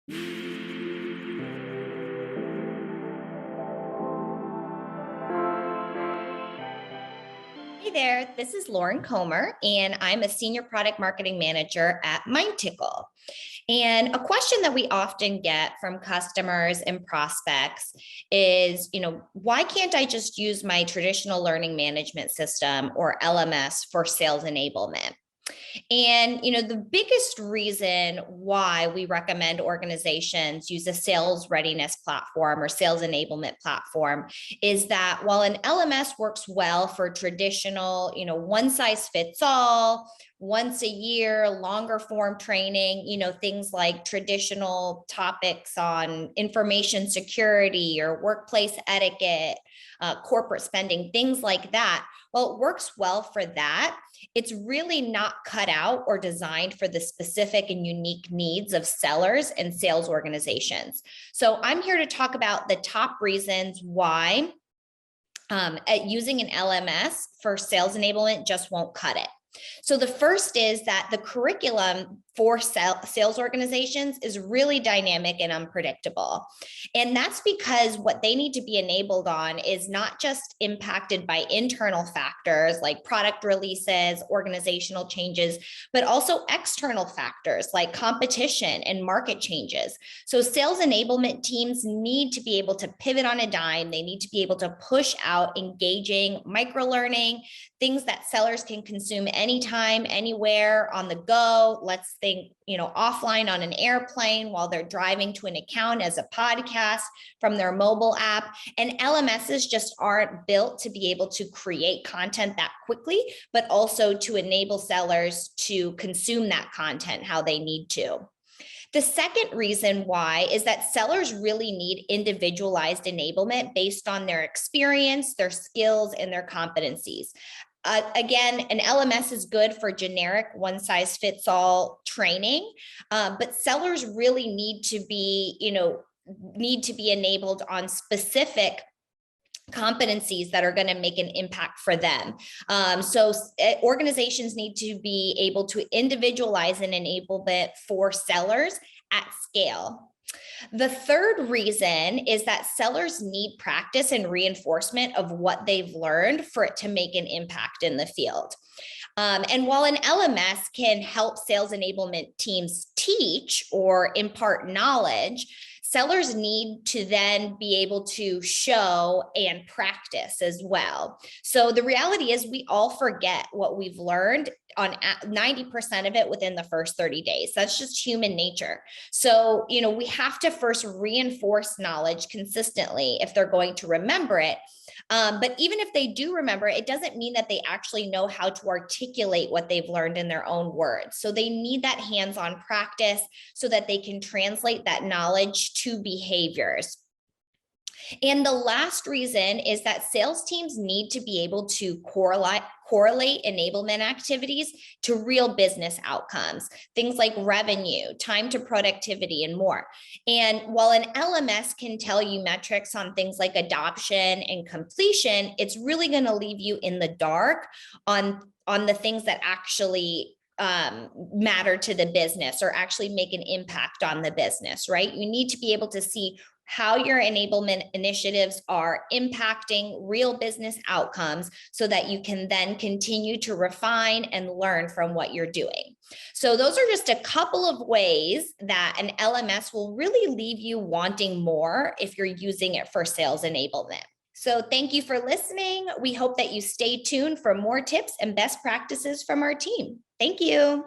Hey there, this is Lauren Comer, and I'm a senior product marketing manager at Mindtickle. And a question that we often get from customers and prospects is, why can't I just use my traditional learning management system or LMS for sales enablement? And, the biggest reason why we recommend organizations use a sales readiness platform or sales enablement platform is that while an LMS works well for traditional, one size fits all, once a year, longer form training, things like traditional topics on information security or workplace etiquette, corporate spending, things like that. Well, it works well for that. It's really not cut out or designed for the specific and unique needs of sellers and sales organizations. So I'm here to talk about the top reasons why using an LMS for sales enablement just won't cut it. So the first is that the curriculum for sales organizations is really dynamic and unpredictable. And that's because what they need to be enabled on is not just impacted by internal factors like product releases, organizational changes, but also external factors like competition and market changes. So sales enablement teams need to be able to pivot on a dime. They need to be able to push out engaging micro-learning, things that sellers can consume anytime, anywhere, on the go. Let's think, offline on an airplane while they're driving to an account, as a podcast from their mobile app. And LMSs just aren't built to be able to create content that quickly, but also to enable sellers to consume that content how they need to. The second reason why is that sellers really need individualized enablement based on their experience, their skills, and their competencies. Again, an LMS is good for generic one-size-fits-all training, but sellers really need to be enabled on specific competencies that are going to make an impact for them. So organizations need to be able to individualize an enablement for sellers at scale. The third reason is that sellers need practice and reinforcement of what they've learned for it to make an impact in the field. And while an LMS can help sales enablement teams teach or impart knowledge, sellers need to then be able to show and practice as well. So the reality is we all forget what we've learned on 90% of it within the first 30 days. That's just human nature. So, we have to first reinforce knowledge consistently if they're going to remember it. But even if they do remember, it doesn't mean that they actually know how to articulate what they've learned in their own words. So they need that hands-on practice so that they can translate that knowledge to behaviors. And the last reason is that sales teams need to be able to correlate enablement activities to real business outcomes, things like revenue, time to productivity, and more. And while an LMS can tell you metrics on things like adoption and completion, it's really going to leave you in the dark on the things that actually matter to the business or actually make an impact on the business, right? You need to be able to see how your enablement initiatives are impacting real business outcomes so that you can then continue to refine and learn from what you're doing. So those are just a couple of ways that an LMS will really leave you wanting more if you're using it for sales enablement. So thank you for listening. We hope that you stay tuned for more tips and best practices from our team. Thank you.